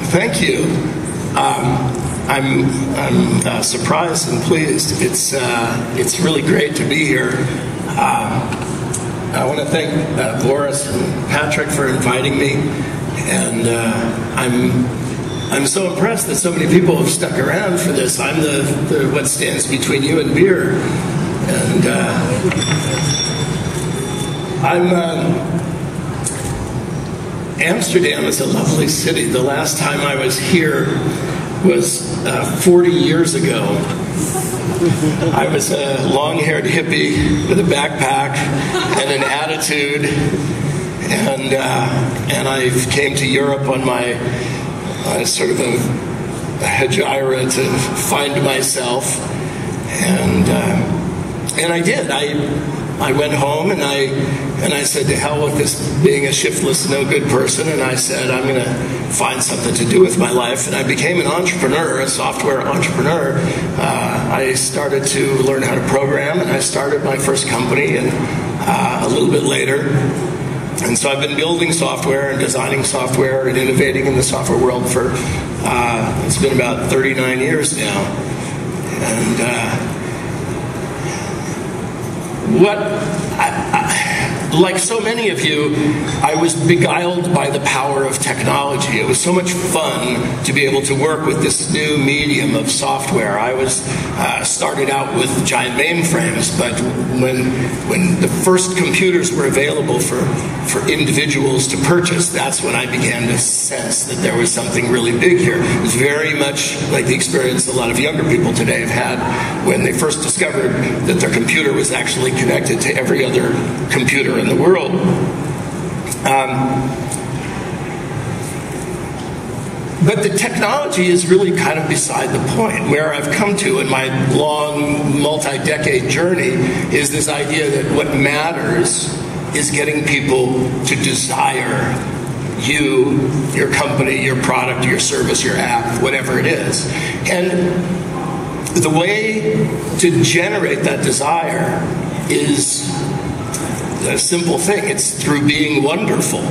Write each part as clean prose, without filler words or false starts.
Thank you. I'm surprised and pleased. It's really great to be here. I want to thank Boris and Patrick for inviting me, and I'm so impressed that so many people have stuck around for this. I'm the what stands between you and beer, and Amsterdam is a lovely city. The last time I was here was 40 years ago. I was a long-haired hippie with a backpack and an attitude, and I came to Europe on my sort of a hegira to find myself, and I did. I went home and I said, to hell with this being a shiftless, no good person, and I said, I'm going to find something to do with my life, and I became an entrepreneur, a software entrepreneur. I started to learn how to program, and I started my first company, and a little bit later. And so I've been building software and designing software and innovating in the software world for, it's been about 39 years now. And like so many of you, I was beguiled by the power of technology. It was so much fun to be able to work with this new medium of software. I was started out with giant mainframes, but when the first computers were available for individuals to purchase, that's when I began to sense that there was something really big here. It was very much like the experience a lot of younger people today have had when they first discovered that their computer was actually connected to every other computer in the world. But the technology is really kind of beside the point. Where I've come to in my long, multi-decade journey is this idea that what matters is getting people to desire you, your company, your product, your service, your app, whatever it is. And the way to generate that desire is a simple thing. It's through being wonderful.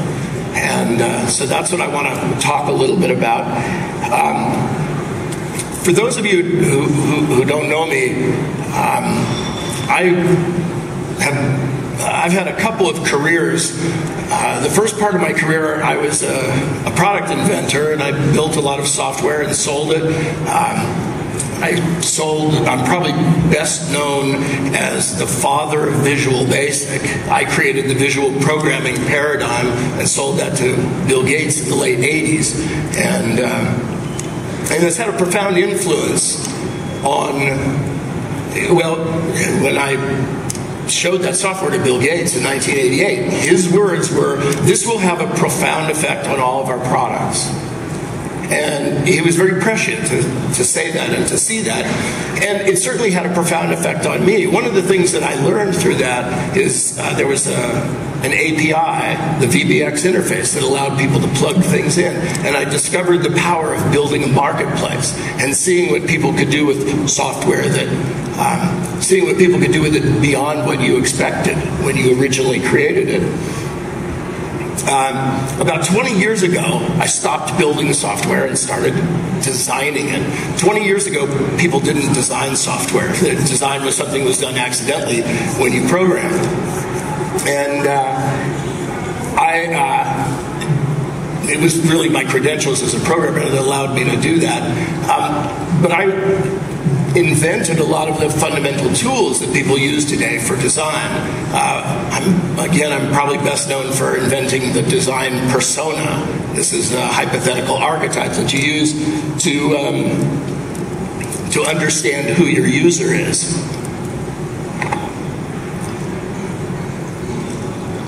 And so that's what I want to talk a little bit about. For those of you who don't know me, I've had a couple of careers. The first part of my career, I was a product inventor, and I built a lot of software and sold it. I'm probably best known as the father of Visual Basic. I created the visual programming paradigm and sold that to Bill Gates in the late 80s. And it's had a profound influence on, well, when I showed that software to Bill Gates in 1988, his words were, "This will have a profound effect on all of our products." And he was very prescient to say that and to see that. And it certainly had a profound effect on me. One of the things that I learned through that is there was an API, the VBX interface, that allowed people to plug things in. And I discovered the power of building a marketplace and seeing what people could do with software seeing what people could do with it beyond what you expected when you originally created it. About 20 years ago, I stopped building software and started designing it. 20 years ago, people didn't design software. Design was something that was done accidentally when you programmed. And it was really my credentials as a programmer that allowed me to do that. But I invented a lot of the fundamental tools that people use today for design. I'm probably best known for inventing the design persona. This is a hypothetical archetype that you use to understand who your user is.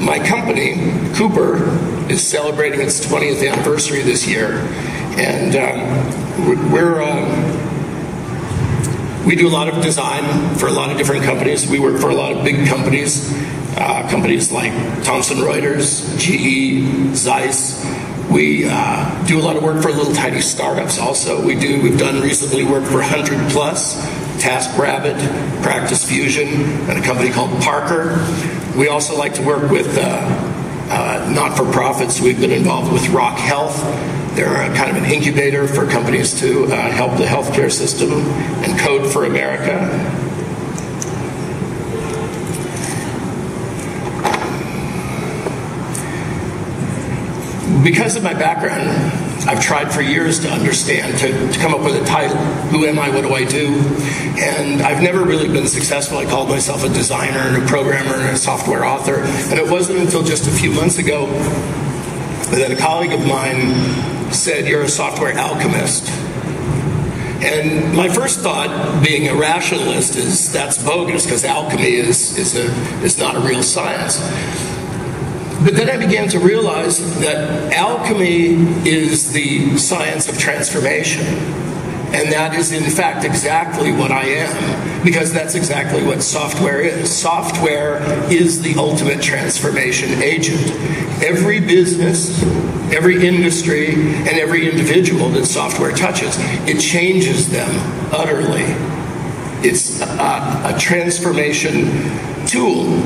My company, Cooper, is celebrating its 20th anniversary this year, and we do a lot of design for a lot of different companies. We work for a lot of big companies, companies like Thomson Reuters, GE, Zeiss. We do a lot of work for little tiny startups also. We've done recently work for 100 Plus, TaskRabbit, Practice Fusion, and a company called Parker. We also like to work with not-for-profits. We've been involved with Rock Health, They're kind of an incubator for companies to help the healthcare system, and Code for America. Because of my background, I've tried for years to understand, to come up with a title. Who am I? What do I do? And I've never really been successful. I called myself a designer and a programmer and a software author. And it wasn't until just a few months ago that a colleague of mine said, "You're a software alchemist." And my first thought, being a rationalist, is that's bogus, because alchemy is not a real science. But then I began to realize that alchemy is the science of transformation. And that is, in fact, exactly what I am, because that's exactly what software is. Software is the ultimate transformation agent. Every business, every industry, and every individual that software touches, it changes them utterly. It's a transformation tool.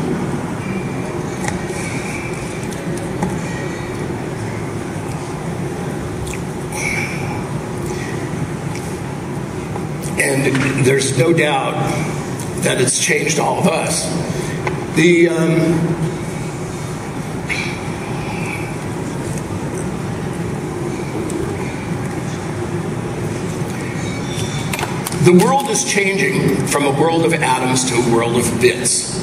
And there's no doubt that it's changed all of us. The world is changing from a world of atoms to a world of bits.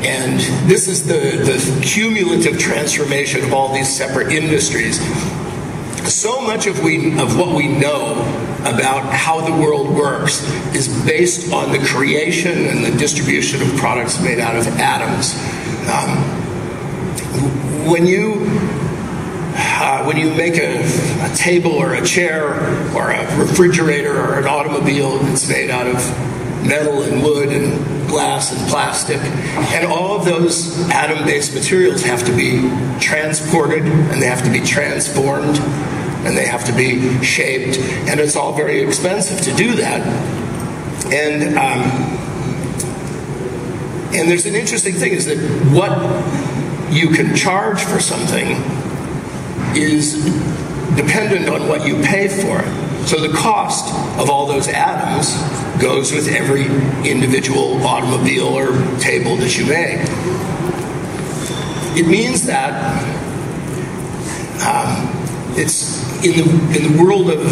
And this is the cumulative transformation of all these separate industries. So much of what we know about how the world works is based on the creation and the distribution of products made out of atoms. When you make a table or a chair or a refrigerator or an automobile that's made out of metal and wood and glass and plastic, and all of those atom-based materials have to be transported, and they have to be transformed, and they have to be shaped, and it's all very expensive to do that. And there's an interesting thing, is that what you can charge for something is dependent on what you pay for it. So the cost of all those atoms goes with every individual automobile or table that you make. It means that it's in the world of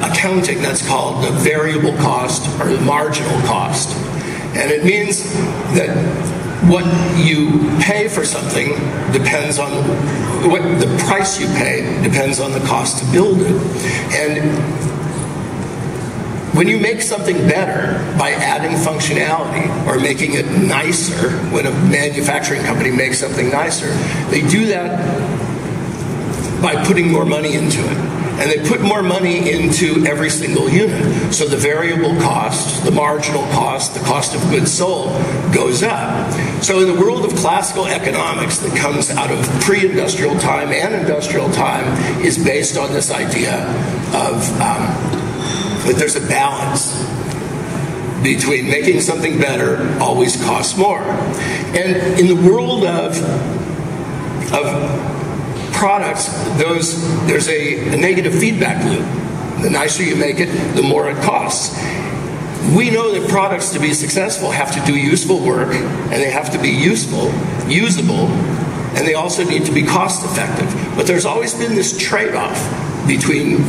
accounting, that's called the variable cost or the marginal cost. And it means that what you pay for something depends on what the price you pay depends on the cost to build it. And when you make something better by adding functionality or making it nicer, when a manufacturing company makes something nicer, they do that by putting more money into it. And they put more money into every single unit. So the variable cost, the marginal cost, the cost of goods sold goes up. So in the world of classical economics that comes out of pre-industrial time and industrial time is based on this idea of that there's a balance between making something better always costs more. And in the world of products, there's a negative feedback loop. The nicer you make it, the more it costs. We know that products, to be successful, have to do useful work, and they have to be useful, usable, and they also need to be cost effective. But there's always been this trade-off between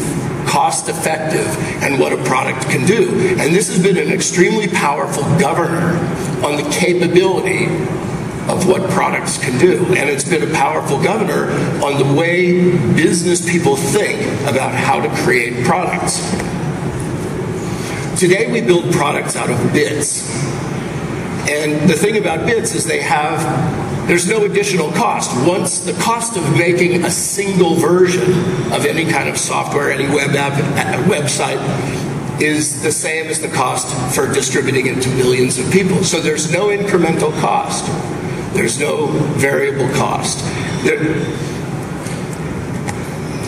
cost effective and what a product can do. And this has been an extremely powerful governor on the capability of what products can do. And it's been a powerful governor on the way business people think about how to create products. Today we build products out of bits. And the thing about bits is there's no additional cost. Once the cost of making a single version of any kind of software, any website, is the same as the cost for distributing it to millions of people. So there's no incremental cost. There's no variable cost.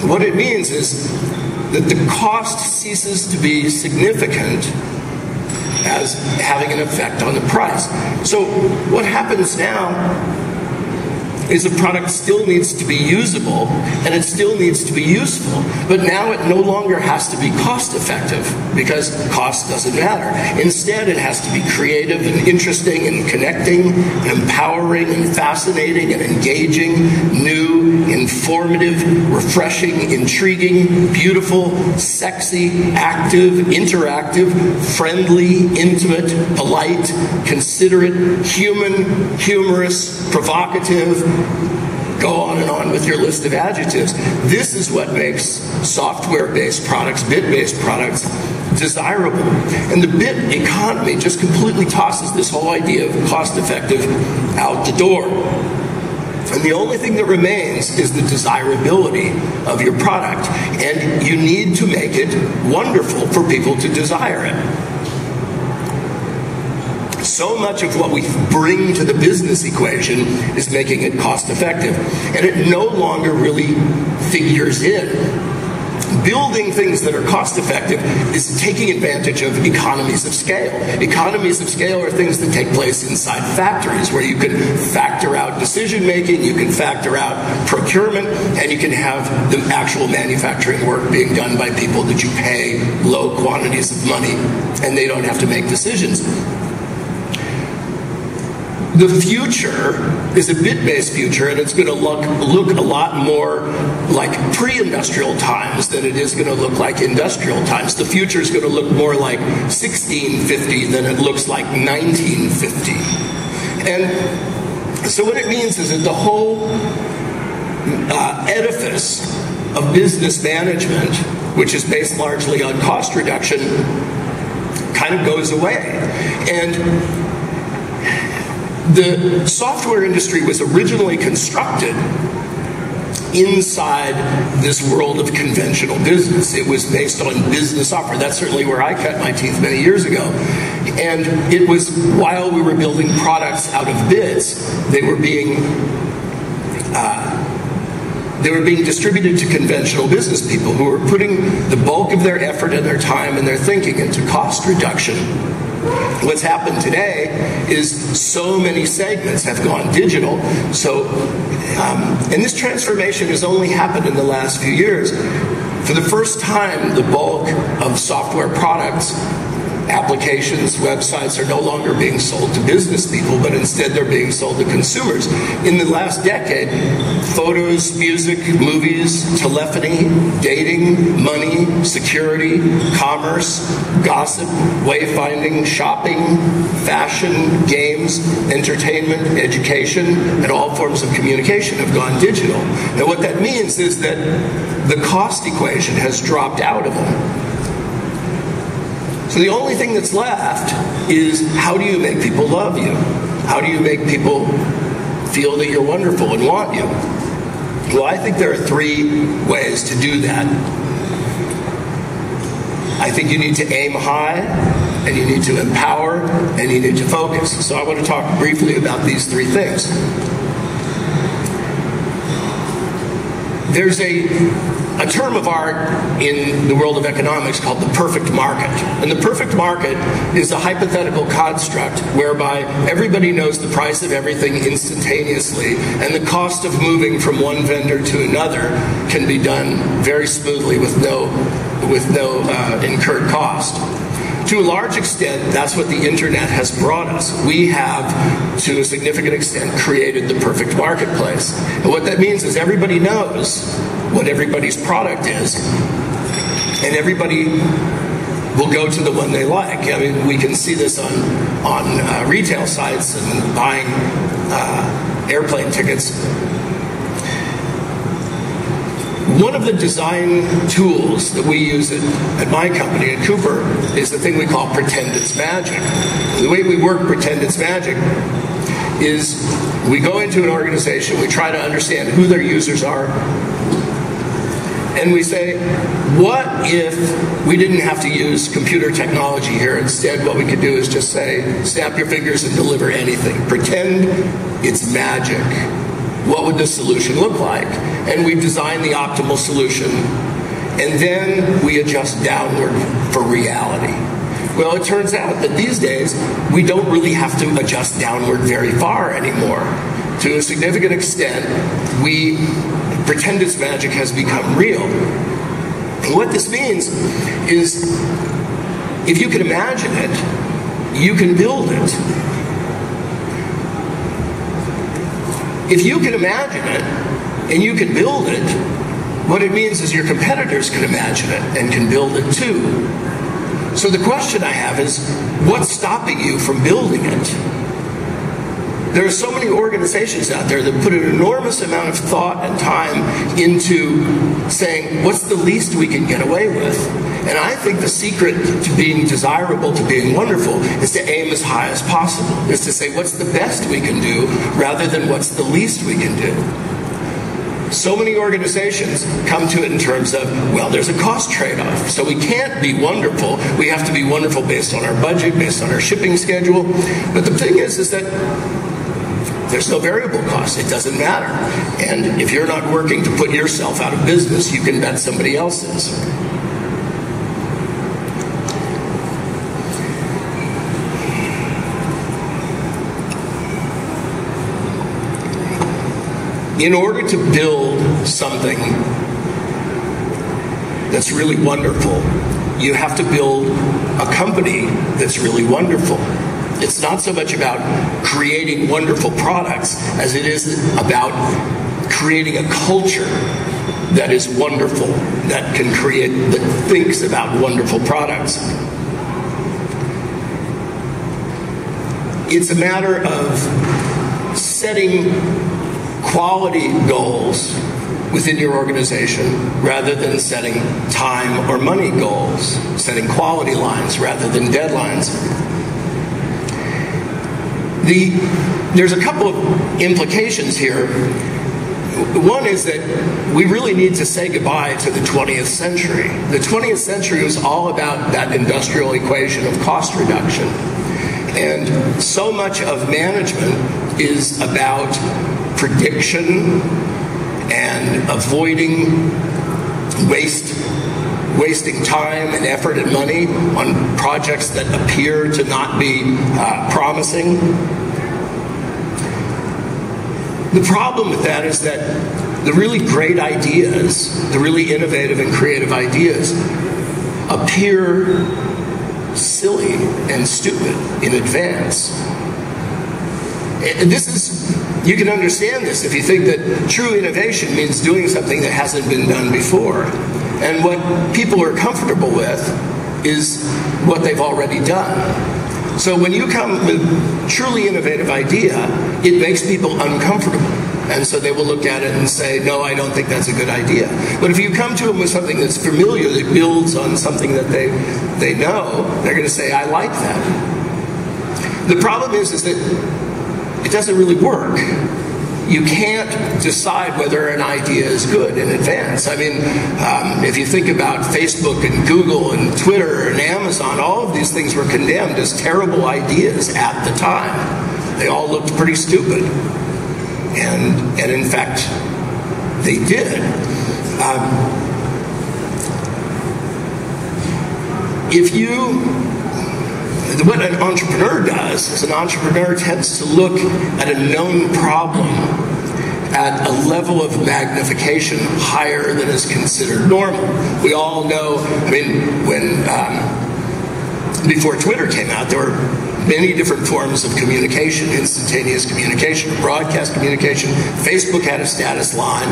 What it means is that the cost ceases to be significant as having an effect on the price. So what happens now is a product still needs to be usable and it still needs to be useful. But now it no longer has to be cost effective because cost doesn't matter. Instead, it has to be creative and interesting and connecting and empowering and fascinating and engaging, new, informative, refreshing, intriguing, beautiful, sexy, active, interactive, friendly, intimate, polite, considerate, human, humorous, provocative. Go on and on with your list of adjectives. This is what makes software-based products, bit-based products, desirable. And the bit economy just completely tosses this whole idea of cost-effective out the door. And the only thing that remains is the desirability of your product. And you need to make it wonderful for people to desire it. So much of what we bring to the business equation is making it cost effective. And it no longer really figures in. Building things that are cost effective is taking advantage of economies of scale. Economies of scale are things that take place inside factories where you can factor out decision making, you can factor out procurement, and you can have the actual manufacturing work being done by people that you pay low quantities of money and they don't have to make decisions. The future is a bit-based future, and it's going to look a lot more like pre-industrial times than it is going to look like industrial times. The future is going to look more like 1650 than it looks like 1950. And so what it means is that the whole edifice of business management, which is based largely on cost reduction, kind of goes away. And the software industry was originally constructed inside this world of conventional business. It was based on business software. That's certainly where I cut my teeth many years ago. And it was while we were building products out of bits, they were being distributed to conventional business people who were putting the bulk of their effort and their time and their thinking into cost reduction. What's happened today is so many segments have gone digital. So, and this transformation has only happened in the last few years. For the first time, the bulk of software products, applications, websites are no longer being sold to business people, but instead they're being sold to consumers. In the last decade, photos, music, movies, telephony, dating, money, security, commerce, gossip, wayfinding, shopping, fashion, games, entertainment, education, and all forms of communication have gone digital. Now what that means is that the cost equation has dropped out of them. So the only thing that's left is how do you make people love you? How do you make people feel that you're wonderful and want you? Well, I think there are three ways to do that. I think you need to aim high, and you need to empower, and you need to focus. So I want to talk briefly about these three things. There's a term of art in the world of economics called the perfect market. And the perfect market is a hypothetical construct whereby everybody knows the price of everything instantaneously, and the cost of moving from one vendor to another can be done very smoothly with no incurred cost. To a large extent, that's what the internet has brought us. We have, to a significant extent, created the perfect marketplace. And what that means is everybody knows what everybody's product is, and everybody will go to the one they like. I mean, we can see this on retail sites and buying airplane tickets. One of the design tools that we use at my company, at Cooper, is the thing we call Pretend It's Magic. The way we work Pretend It's Magic is we go into an organization, we try to understand who their users are, and we say, what if we didn't have to use computer technology here? Instead, what we could do is just say, snap your fingers and deliver anything. Pretend it's magic. What would the solution look like? And we design the optimal solution, and then we adjust downward for reality. Well, it turns out that these days, we don't really have to adjust downward very far anymore. to a significant extent, pretendance magic has become real. And what this means is, if you can imagine it, you can build it. If you can imagine it and you can build it, what it means is your competitors can imagine it and can build it too. So the question I have is, what's stopping you from building it? There are so many organizations out there that put an enormous amount of thought and time into saying, what's the least we can get away with? And I think the secret to being desirable, to being wonderful, is to aim as high as possible. Is to say, what's the best we can do, rather than what's the least we can do. So many organizations come to it in terms of, well, there's a cost trade-off. So we can't be wonderful. We have to be wonderful based on our budget, based on our shipping schedule. But the thing is that there's no variable cost. It doesn't matter. And if you're not working to put yourself out of business, you can bet somebody else is. In order to build something that's really wonderful, you have to build a company that's really wonderful. It's not so much about creating wonderful products as it is about creating a culture that is wonderful, that can create, that thinks about wonderful products. It's a matter of setting quality goals within your organization rather than setting time or money goals, setting quality lines rather than deadlines. There's a couple of implications here. One is that we really need to say goodbye to the 20th century. The 20th century was all about that industrial equation of cost reduction. And so much of management is about prediction and avoiding wasting time and effort and money on projects that appear to not be promising. The problem with that is that the really great ideas, the really innovative and creative ideas, appear silly and stupid in advance. And this is, you can understand this if you think that true innovation means doing something that hasn't been done before. And what people are comfortable with is what they've already done. So when you come with a truly innovative idea, it makes people uncomfortable. And so they will look at it and say, no, I don't think that's a good idea. But if you come to them with something that's familiar, that builds on something that they know, they're going to say, I like that. The problem is that it doesn't really work. You can't decide whether an idea is good in advance. I mean, if you think about Facebook and Google and Twitter and Amazon, all of these things were condemned as terrible ideas at the time. They all looked pretty stupid. And in fact, they did. What an entrepreneur does is an entrepreneur tends to look at a known problem at a level of magnification higher than is considered normal. We all know, I mean, when before Twitter came out, there were many different forms of communication, instantaneous communication, broadcast communication. Facebook had a status line.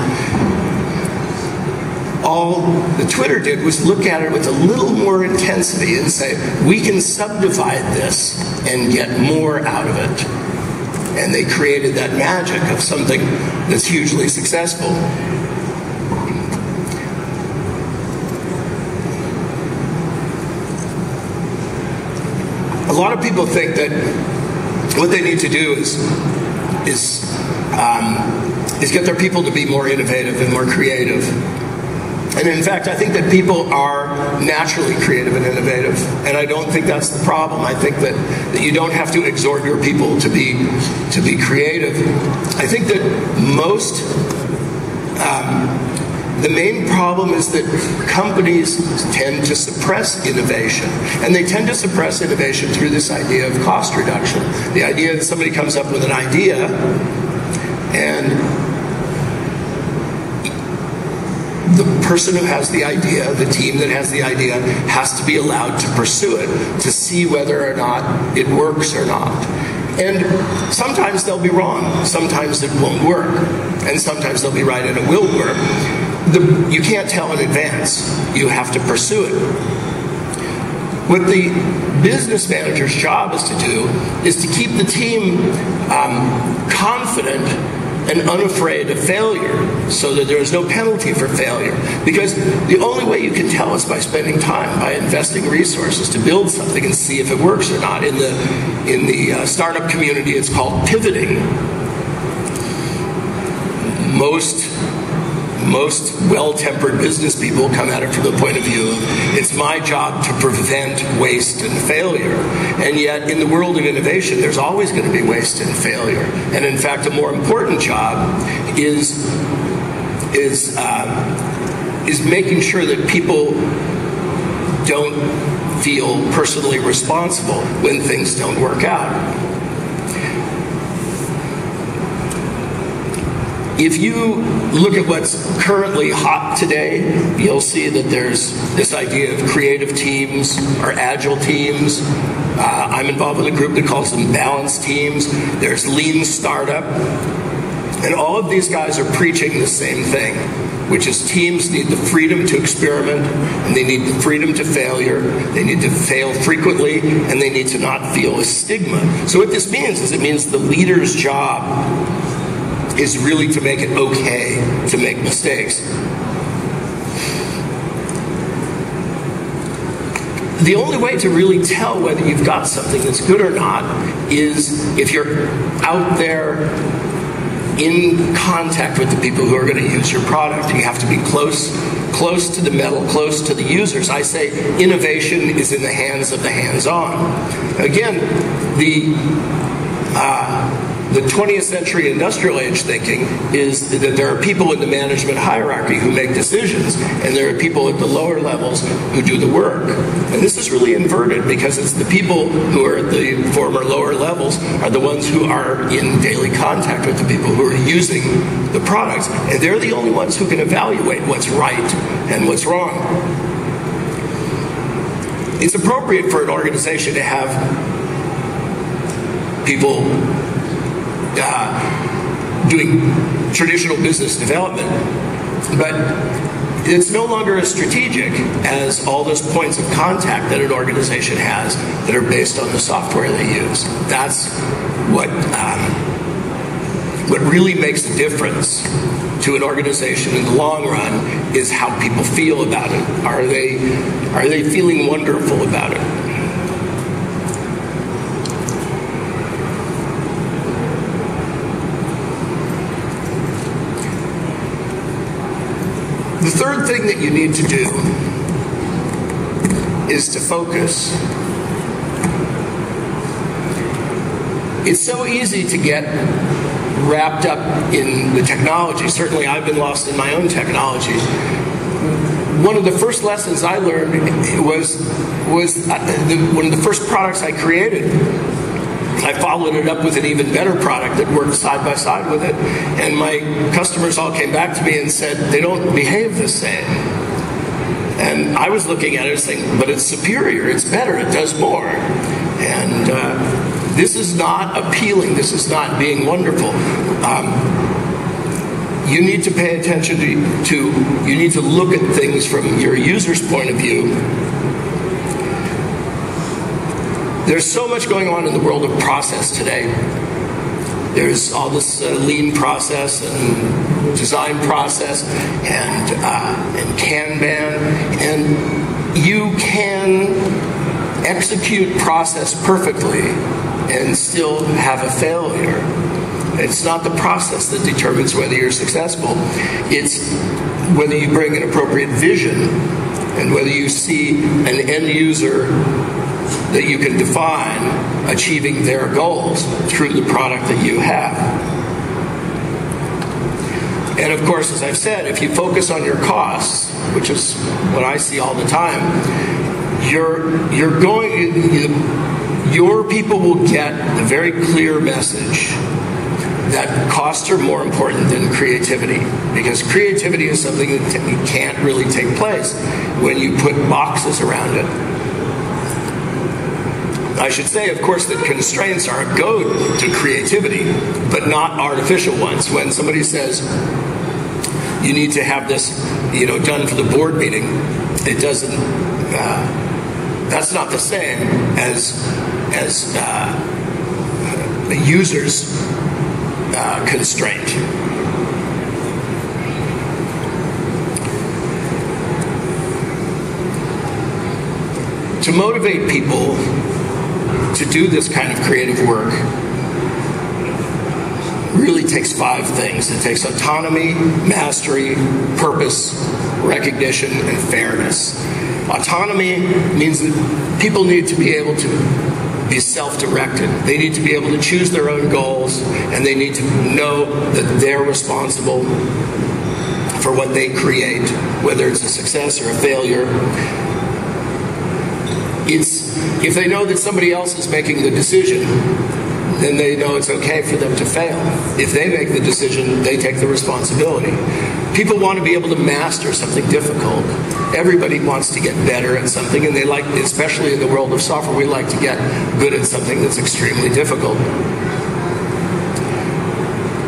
All the Twitter did was look at it with a little more intensity and say, we can subdivide this and get more out of it. And they created that magic of something that's hugely successful. A lot of people think that what they need to do is get their people to be more innovative and more creative. And in fact, I think that people are naturally creative and innovative, and I don't think that's the problem. I think that you don't have to exhort your people to be creative. I think that the main problem is that companies tend to suppress innovation, and they tend to suppress innovation through this idea of cost reduction. The idea that somebody comes up with an idea And the person who has the idea, the team that has the idea, has to be allowed to pursue it, to see whether or not it works or not. And sometimes they'll be wrong, sometimes it won't work, and sometimes they'll be right and it will work. You can't tell in advance, you have to pursue it. What the business manager's job is to do is to keep the team confident and unafraid of failure, so that there is no penalty for failure. Because the only way you can tell is by spending time, by investing resources to build something and see if it works or not. In the startup community, it's called pivoting. Most well-tempered business people come at it from the point of view of, it's my job to prevent waste and failure. And yet, in the world of innovation, there's always going to be waste and failure. And in fact, a more important job is making sure that people don't feel personally responsible when things don't work out. If you look at what's currently hot today, you'll see that there's this idea of creative teams or agile teams. I'm involved with a group that calls them balanced teams. There's lean startup. And all of these guys are preaching the same thing, which is teams need the freedom to experiment, and they need the freedom to failure. They need to fail frequently, and they need to not feel a stigma. So what this means is it means the leader's job is really to make it okay to make mistakes. The only way to really tell whether you've got something that's good or not is if you're out there in contact with the people who are going to use your product. You have to be close to the metal, close to the users. I say innovation is in the hands of the hands-on. Again, the 20th century industrial age thinking is that there are people in the management hierarchy who make decisions, and there are people at the lower levels who do the work. And this is really inverted, because it's the people who are at the former lower levels are the ones who are in daily contact with the people who are using the products, and they're the only ones who can evaluate what's right and what's wrong. It's appropriate for an organization to have people doing traditional business development, but it's no longer as strategic as all those points of contact that an organization has that are based on the software they use. That's what really makes a difference to an organization in the long run is how people feel about it. Are they feeling wonderful about it? The third thing that you need to do is to focus. It's so easy to get wrapped up in the technology. Certainly I've been lost in my own technology. One of the first lessons I learned was one of the first products I created. I followed it up with an even better product that worked side by side with it. And my customers all came back to me and said, they don't behave the same. And I was looking at it and saying, but it's superior, it's better, it does more. And this is not appealing, this is not being wonderful. You need to pay attention you need to look at things from your user's point of view. There's so much going on in the world of process today. There's all this lean process and design process and Kanban, and you can execute process perfectly and still have a failure. It's not the process that determines whether you're successful. It's whether you bring an appropriate vision and whether you see an end user that you can define achieving their goals through the product that you have. And of course, as I've said, if you focus on your costs, which is what I see all the time, your people will get the very clear message that costs are more important than creativity, because creativity is something that can't really take place when you put boxes around it. I should say, of course, that constraints are a goad to creativity, but not artificial ones. When somebody says, you need to have this, done for the board meeting, it doesn't, that's not the same as the user's constraint. To motivate people to do this kind of creative work really takes 5 things. It takes autonomy, mastery, purpose, recognition, and fairness. Autonomy means that people need to be able to be self-directed. They need to be able to choose their own goals, and they need to know that they're responsible for what they create, whether it's a success or a failure. If they know that somebody else is making the decision, then they know it's okay for them to fail. If they make the decision, they take the responsibility. People want to be able to master something difficult. Everybody wants to get better at something, and they like, especially in the world of software, we like to get good at something that's extremely difficult.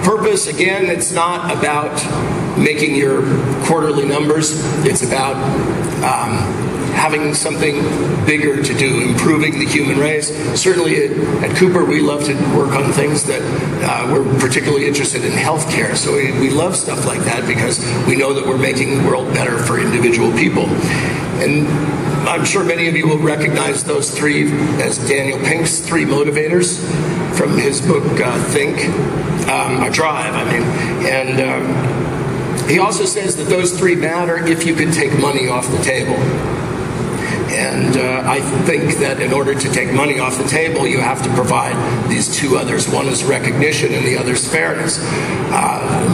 Purpose, again, it's not about making your quarterly numbers. It's about having something bigger to do, improving the human race. Certainly at Cooper, we love to work on things that we're particularly interested in healthcare. So we love stuff like that because we know that we're making the world better for individual people. And I'm sure many of you will recognize those 3 as Daniel Pink's 3 motivators from his book, Drive, And he also says that those 3 matter if you can take money off the table. And I think that in order to take money off the table, you have to provide these 2 others. One is recognition and the other is fairness.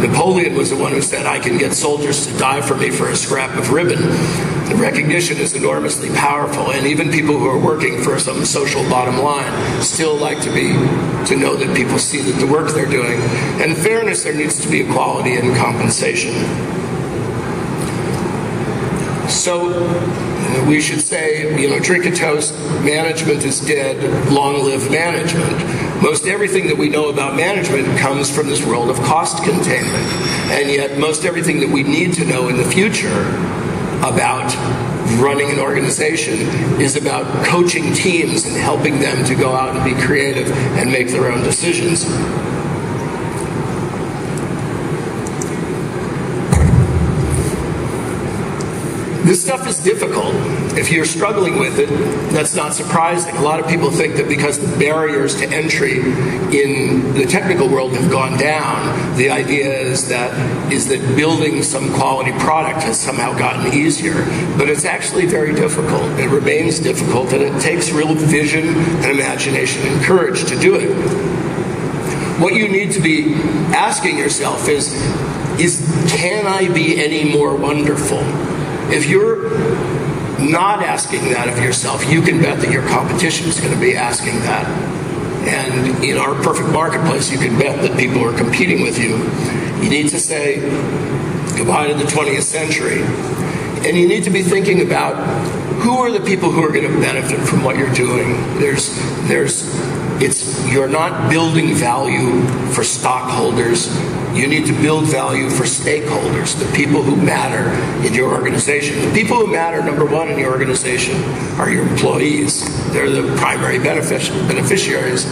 Napoleon was the one who said, I can get soldiers to die for me for a scrap of ribbon. The recognition is enormously powerful, and even people who are working for some social bottom line still like to know that people see that the work they're doing. And fairness, there needs to be equality in compensation. So we should say, drink a toast, management is dead, long live management. Most everything that we know about management comes from this world of cost containment. And yet most everything that we need to know in the future about running an organization is about coaching teams and helping them to go out and be creative and make their own decisions. This stuff is difficult. If you're struggling with it, that's not surprising. A lot of people think that because the barriers to entry in the technical world have gone down, the idea is that building some quality product has somehow gotten easier. But it's actually very difficult. It remains difficult, and it takes real vision and imagination and courage to do it. What you need to be asking yourself is can I be any more wonderful? If you're not asking that of yourself, you can bet that your competition is going to be asking that. And in our perfect marketplace, you can bet that people are competing with you. You need to say goodbye to the 20th century. And you need to be thinking about who are the people who are going to benefit from what you're doing. You're not building value for stockholders. You need to build value for stakeholders, the people who matter in your organization. The people who matter, number 1, in your organization are your employees. They're the primary beneficiaries,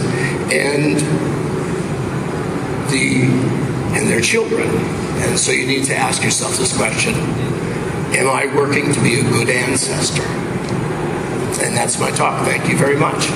and their children. And so you need to ask yourself this question: am I working to be a good ancestor? And that's my talk. Thank you very much.